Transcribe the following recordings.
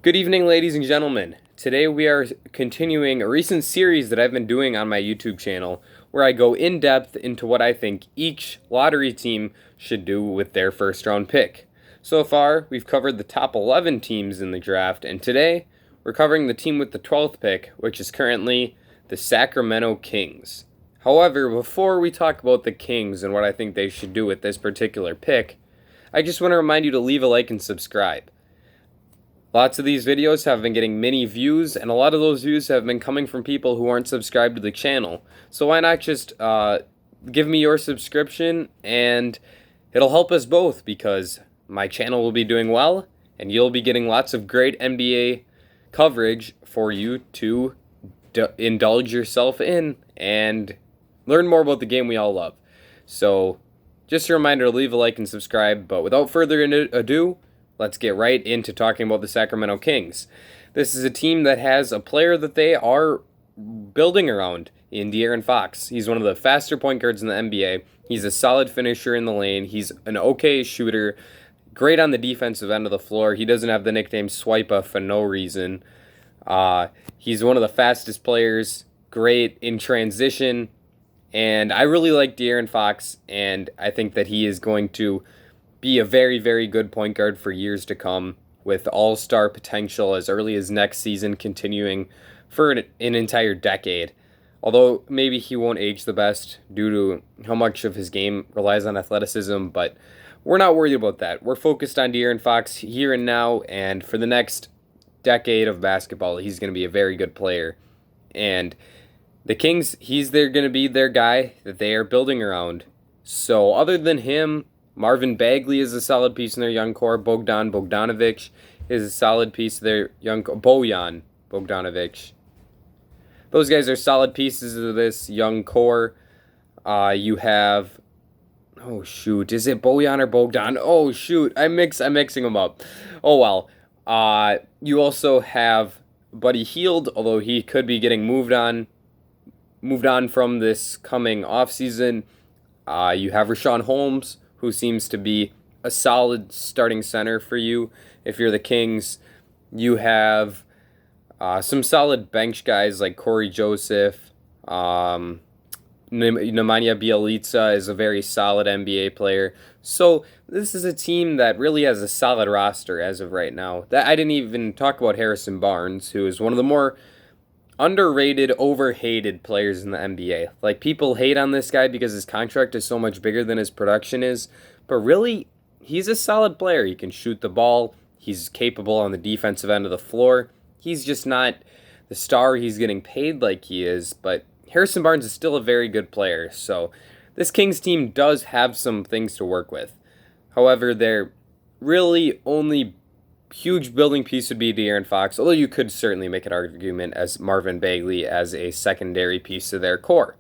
Good evening, ladies and gentlemen. Today we are continuing a recent series that I've been doing on my YouTube channel where I go in depth into what I think each lottery team should do with their first round pick. So far, we've covered the top 11 teams in the draft, and today we're covering the team with the 12th pick, which is currently the Sacramento Kings. However, before we talk about the Kings and what I think they should do with this particular pick, I just want to remind you to leave a like and subscribe. Lots of these videos have been getting many views, and a lot of those views have been coming from people who aren't subscribed to the channel. So why not just give me your subscription, and it'll help us both because my channel will be doing well, and you'll be getting lots of great NBA coverage for you to indulge yourself in and learn more about the game we all love. So just a reminder to leave a like and subscribe, but without further ado, let's get right into talking about the Sacramento Kings. This is a team that has a player that they are building around in De'Aaron Fox. He's one of the faster point guards in the NBA. He's a solid finisher in the lane. He's an okay shooter, great on the defensive end of the floor. He doesn't have the nickname Swipa for no reason. He's one of the fastest players, great in transition, and I really like De'Aaron Fox, and I think that he is going to be a very, very good point guard for years to come with all-star potential as early as next season, continuing for an entire decade. Although maybe he won't age the best due to how much of his game relies on athleticism, but we're not worried about that. We're focused on De'Aaron Fox here and now, and for the next decade of basketball, he's going to be a very good player. And the Kings, they're going to be their guy that they are building around. So other than him, Marvin Bagley is a solid piece in their young core. Bogdan Bogdanovic is a solid piece of their young core. Bojan Bogdanovic. Those guys are solid pieces of this young core. You have... Oh, shoot. Is it Bojan or Bogdan? Oh, shoot. I'm mixing them up. Oh, well. You also have Buddy Hield, although he could be getting moved on from this coming offseason. You have Richaun Holmes, who seems to be a solid starting center for you. If you're the Kings, you have some solid bench guys like Corey Joseph. Nemanja Bjelica is a very solid NBA player. So this is a team that really has a solid roster as of right now. I didn't even talk about Harrison Barnes, who is one of the more underrated, overhated players in the NBA. Like, people hate on this guy because his contract is so much bigger than his production is, but really, he's a solid player. He can shoot the ball. He's capable on the defensive end of the floor. He's just not the star he's getting paid like he is, but Harrison Barnes is still a very good player, so this Kings team does have some things to work with. However, their really only huge building piece would be De'Aaron Fox, although you could certainly make an argument as Marvin Bagley as a secondary piece of their core.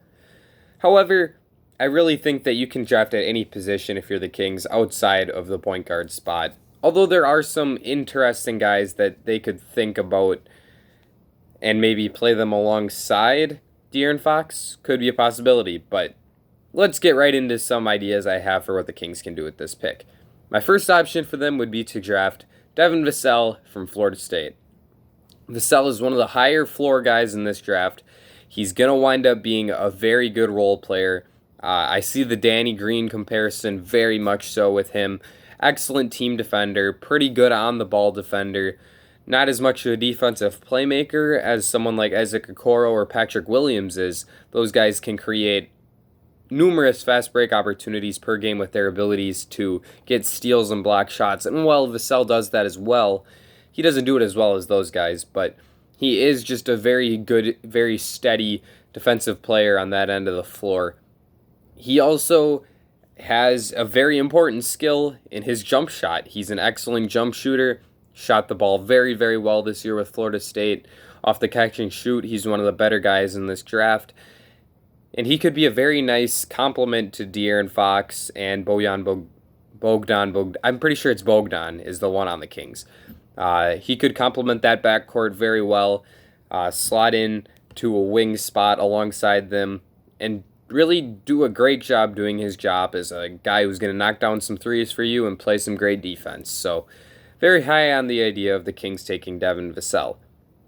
However, I really think that you can draft at any position if you're the Kings outside of the point guard spot. Although there are some interesting guys that they could think about and maybe play them alongside De'Aaron Fox could be a possibility, but let's get right into some ideas I have for what the Kings can do with this pick. My first option for them would be to draft Devin Vassell from Florida State. Vassell is one of the higher floor guys in this draft. He's going to wind up being a very good role player. I see the Danny Green comparison very much so with him. Excellent team defender, pretty good on-the-ball defender. Not as much of a defensive playmaker as someone like Isaac Okoro or Patrick Williams is. Those guys can create numerous fast break opportunities per game with their abilities to get steals and block shots. And while Vassell does that as well, he doesn't do it as well as those guys, but he is just a very good, very steady defensive player on that end of the floor. He also has a very important skill in his jump shot. He's an excellent jump shooter, shot the ball very, very well this year with Florida State. Off the catch and shoot, he's one of the better guys in this draft. And he could be a very nice complement to De'Aaron Fox and Bogdan. I'm pretty sure it's Bogdan is the one on the Kings. He could complement that backcourt very well, slot in to a wing spot alongside them, and really do a great job doing his job as a guy who's going to knock down some threes for you and play some great defense. So very high on the idea of the Kings taking Devin Vassell.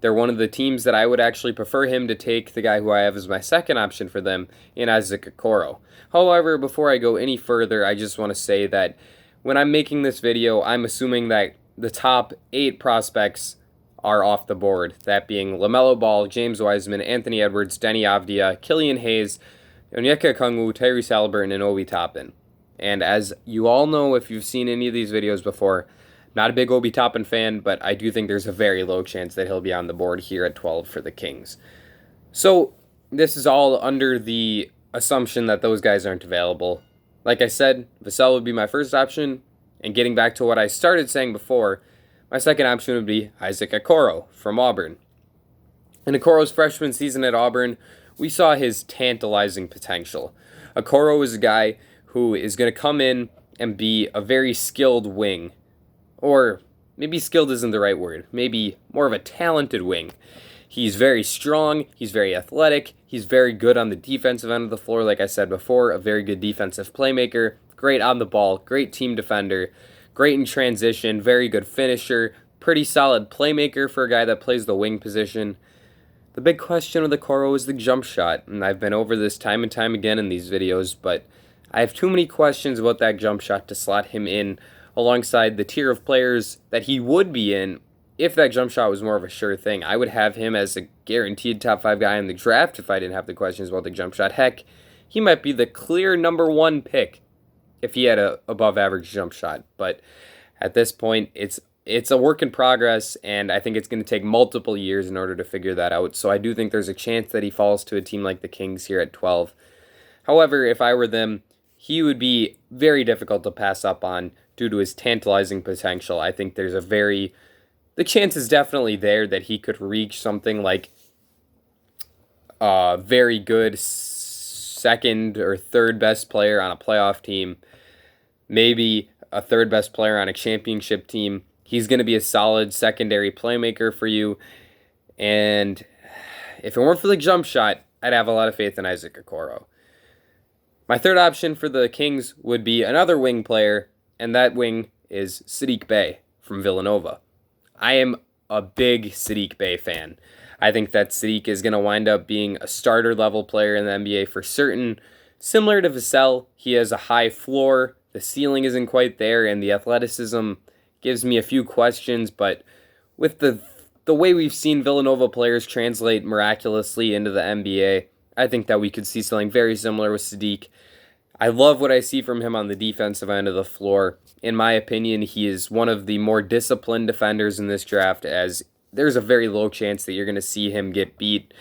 They're one of the teams that I would actually prefer him to take the guy who I have as my second option for them in Isaac Okoro. However, before I go any further, I just want to say that when I'm making this video, I'm assuming that the top 8 prospects are off the board, that being LaMelo Ball, James Wiseman, Anthony Edwards, Denny Avdia, Killian Hayes, Onyeka Okongwu, Tyrese Haliburton, and Obi Toppin. And as you all know, if you've seen any of these videos before, not a big Obi Toppin fan, but I do think there's a very low chance that he'll be on the board here at 12 for the Kings. So this is all under the assumption that those guys aren't available. Like I said, Vassell would be my first option, and getting back to what I started saying before, my second option would be Isaac Okoro from Auburn. In Okoro's freshman season at Auburn, we saw his tantalizing potential. Okoro is a guy who is going to come in and be a very skilled wing. Or maybe skilled isn't the right word. Maybe more of a talented wing. He's very strong. He's very athletic. He's very good on the defensive end of the floor, like I said before. A very good defensive playmaker. Great on the ball. Great team defender. Great in transition. Very good finisher. Pretty solid playmaker for a guy that plays the wing position. The big question with Okoro is the jump shot. And I've been over this time and time again in these videos, but I have too many questions about that jump shot to slot him in alongside the tier of players that he would be in if that jump shot was more of a sure thing. I would have him as a guaranteed top 5 guy in the draft if I didn't have the questions about the jump shot. Heck, he might be the clear number 1 pick if he had a above average jump shot. But at this point, it's a work in progress, and I think it's going to take multiple years in order to figure that out. So I do think there's a chance that he falls to a team like the Kings here at 12. However, if I were them, he would be very difficult to pass up on due to his tantalizing potential. I think the chance is definitely there that he could reach something like a very good second or third best player on a playoff team, maybe a third best player on a championship team. He's going to be a solid secondary playmaker for you, and if it weren't for the jump shot, I'd have a lot of faith in Isaac Okoro. My third option for the Kings would be another wing player, and that wing is Saddiq Bey from Villanova. I am a big Saddiq Bey fan. I think that Saddiq is going to wind up being a starter-level player in the NBA for certain. Similar to Vassell, he has a high floor, the ceiling isn't quite there, and the athleticism gives me a few questions, but with the way we've seen Villanova players translate miraculously into the NBA, I think that we could see something very similar with Saddiq. I love what I see from him on the defensive end of the floor. In my opinion, he is one of the more disciplined defenders in this draft, as there's a very low chance that you're going to see him get beat.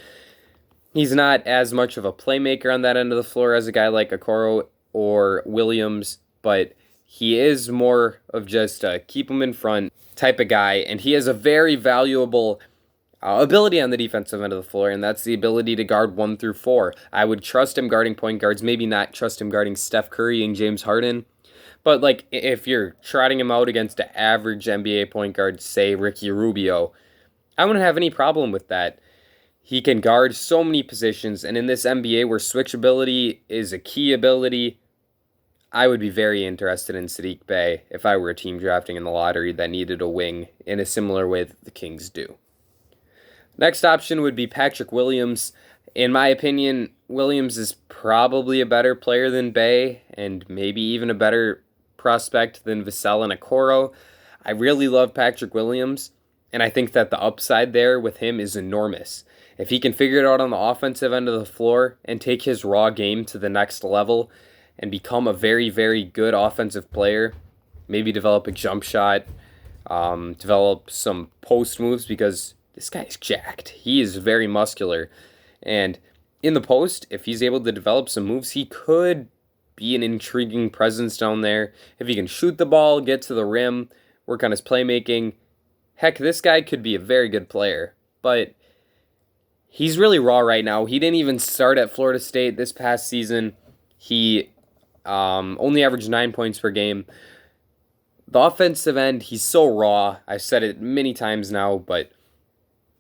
He's not as much of a playmaker on that end of the floor as a guy like Okoro or Williams, but he is more of just a keep him in front type of guy, and he has a very valuable ability on the defensive end of the floor, and that's the ability to guard 1 through 4. I would trust him guarding point guards, maybe not trust him guarding Steph Curry and James Harden, but like if you're trotting him out against an average NBA point guard, say Ricky Rubio, I wouldn't have any problem with that. He can guard so many positions, and in this NBA where switchability is a key ability, I would be very interested in Saddiq Bey if I were a team drafting in the lottery that needed a wing in a similar way that the Kings do. Next option would be Patrick Williams. In my opinion, Williams is probably a better player than Bey, and maybe even a better prospect than Vassell and Okoro. I really love Patrick Williams, and I think that the upside there with him is enormous. If he can figure it out on the offensive end of the floor and take his raw game to the next level and become a very, very good offensive player, maybe develop a jump shot, develop some post moves, because this guy's jacked. He is very muscular. And in the post, if he's able to develop some moves, he could be an intriguing presence down there. If he can shoot the ball, get to the rim, work on his playmaking, heck, this guy could be a very good player. But he's really raw right now. He didn't even start at Florida State this past season. He only averaged 9 points per game. The offensive end, he's so raw. I've said it many times now, but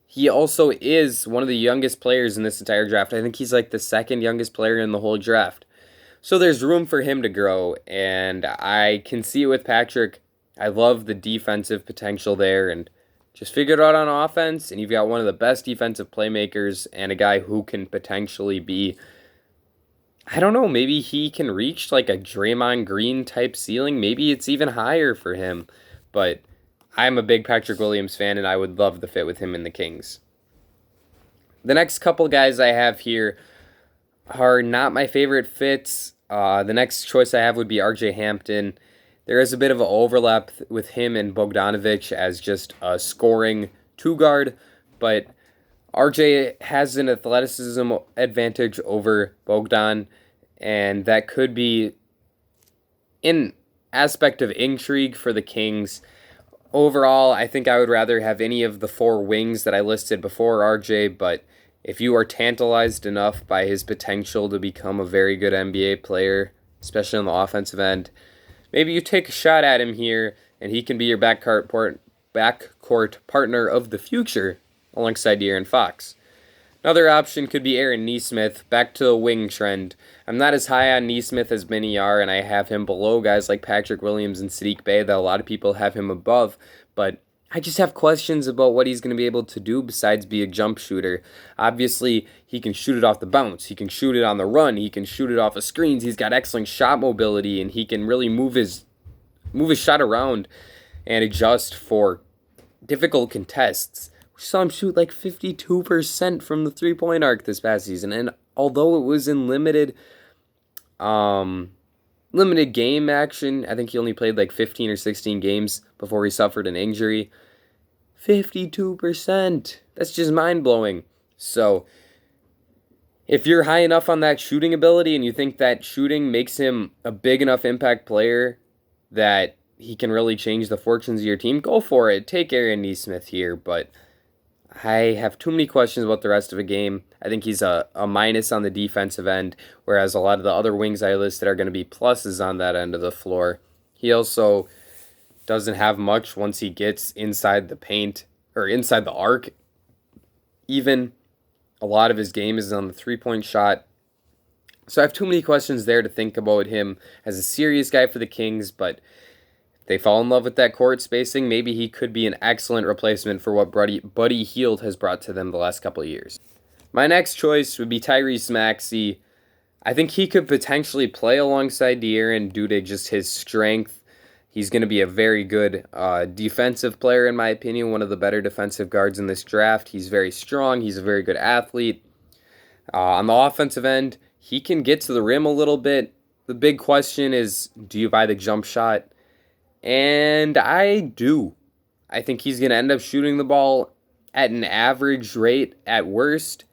he also is one of the youngest players in this entire draft. I think he's like the second youngest player in the whole draft. So there's room for him to grow, and I can see it with Patrick. I love the defensive potential there, and just figure it out on offense, and you've got one of the best defensive playmakers and a guy who can potentially be, I don't know, maybe he can reach like a Draymond Green type ceiling. Maybe it's even higher for him. But I'm a big Patrick Williams fan, and I would love the fit with him in the Kings. The next couple guys I have here are not my favorite fits. The next choice I have would be RJ Hampton. There is a bit of an overlap with him and Bogdanovich as just a scoring two guard, but RJ has an athleticism advantage over Bogdan, and that could be an aspect of intrigue for the Kings. Overall, I think I would rather have any of the four wings that I listed before RJ, but if you are tantalized enough by his potential to become a very good NBA player, especially on the offensive end, maybe you take a shot at him here, and he can be your backcourt partner of the future alongside De'Aaron Fox. Another option could be Aaron Nesmith, back to the wing trend. I'm not as high on Nesmith as many are, and I have him below guys like Patrick Williams and Sadiq Bey that a lot of people have him above, but I just have questions about what he's going to be able to do besides be a jump shooter. Obviously, he can shoot it off the bounce. He can shoot it on the run. He can shoot it off of screens. He's got excellent shot mobility, and he can really move his shot around and adjust for difficult contests. We saw him shoot like 52% from the three-point arc this past season, and although it was in limited game action, I think he only played like 15 or 16 games before he suffered an injury. 52%. That's just mind-blowing. So, if you're high enough on that shooting ability and you think that shooting makes him a big enough impact player that he can really change the fortunes of your team, go for it. Take Aaron Nesmith here, but I have too many questions about the rest of the game. I think he's a minus on the defensive end, whereas a lot of the other wings I listed are going to be pluses on that end of the floor. He also doesn't have much once he gets inside the paint, or inside the arc. Even a lot of his game is on the three-point shot. So I have too many questions there to think about him as a serious guy for the Kings, but they fall in love with that court spacing. Maybe he could be an excellent replacement for what Buddy Hield has brought to them the last couple of years. My next choice would be Tyrese Maxey. I think he could potentially play alongside De'Aaron due to just his strength. He's going to be a very good defensive player, in my opinion, one of the better defensive guards in this draft. He's very strong. He's a very good athlete. On the offensive end, he can get to the rim a little bit. The big question is, do you buy the jump shot? And I do. I think he's going to end up shooting the ball at an average rate at worst.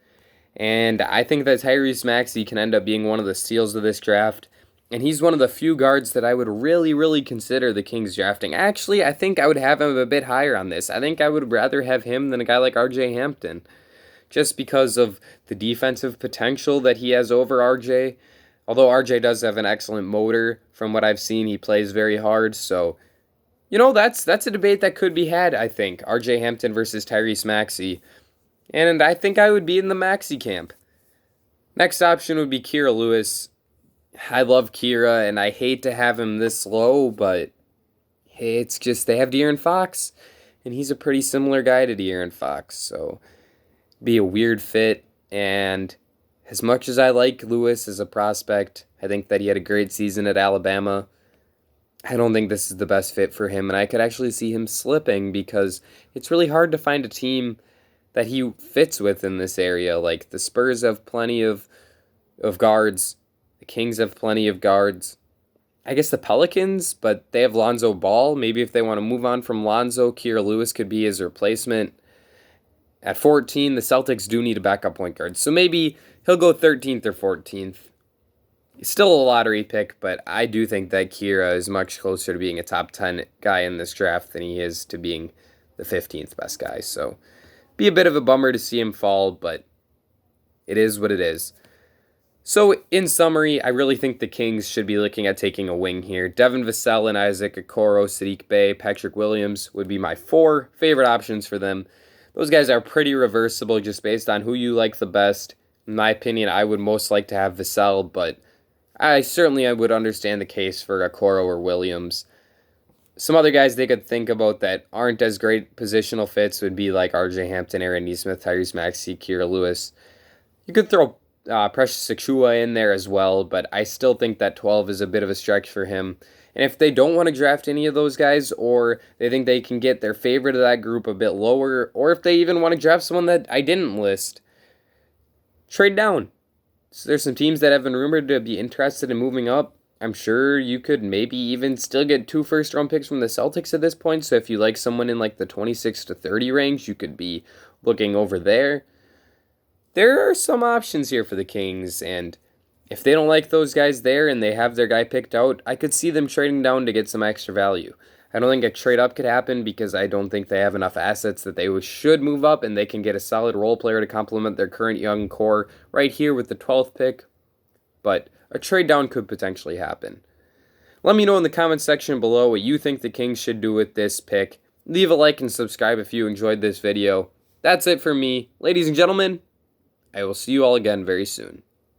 And I think that Tyrese Maxey can end up being one of the steals of this draft. And he's one of the few guards that I would really, really consider the Kings drafting. Actually, I think I would have him a bit higher on this. I think I would rather have him than a guy like RJ Hampton, just because of the defensive potential that he has over RJ. Although RJ does have an excellent motor, from what I've seen, he plays very hard. So, that's a debate that could be had, I think. RJ Hampton versus Tyrese Maxey. And I think I would be in the Maxey camp. Next option would be Kira Lewis. I love Kira, and I hate to have him this low, but it's just they have De'Aaron Fox, and he's a pretty similar guy to De'Aaron Fox. So, be a weird fit, and as much as I like Lewis as a prospect, I think that he had a great season at Alabama. I don't think this is the best fit for him, and I could actually see him slipping because it's really hard to find a team that he fits with in this area. Like, the Spurs have plenty of guards. The Kings have plenty of guards. I guess the Pelicans, but they have Lonzo Ball. Maybe if they want to move on from Lonzo, Kira Lewis could be his replacement. At 14, the Celtics do need a backup point guard. So maybe he'll go 13th or 14th. He's still a lottery pick, but I do think that Kira is much closer to being a top 10 guy in this draft than he is to being the 15th best guy. So be a bit of a bummer to see him fall, but it is what it is. So in summary, I really think the Kings should be looking at taking a wing here. Devin Vassell and Isaac Okoro, Sadiq Bey, Patrick Williams would be my 4 favorite options for them. Those guys are pretty reversible just based on who you like the best. In my opinion, I would most like to have Vassell, but I would understand the case for Okoro or Williams. Some other guys they could think about that aren't as great positional fits would be like R.J. Hampton, Aaron Nesmith, Tyrese Maxey, Kira Lewis. You could throw Precious Achua in there as well, but I still think that 12 is a bit of a stretch for him. And if they don't want to draft any of those guys, or they think they can get their favorite of that group a bit lower, or if they even want to draft someone that I didn't list, trade down. So there's some teams that have been rumored to be interested in moving up. I'm sure you could maybe even still get 2 first-round picks from the Celtics at this point. So if you like someone in like the 26 to 30 range, you could be looking over there. There are some options here for the Kings, and if they don't like those guys there and they have their guy picked out, I could see them trading down to get some extra value. I don't think a trade up could happen because I don't think they have enough assets that they should move up and they can get a solid role player to complement their current young core right here with the 12th pick. But a trade down could potentially happen. Let me know in the comments section below what you think the Kings should do with this pick. Leave a like and subscribe if you enjoyed this video. That's it for me. Ladies and gentlemen, I will see you all again very soon.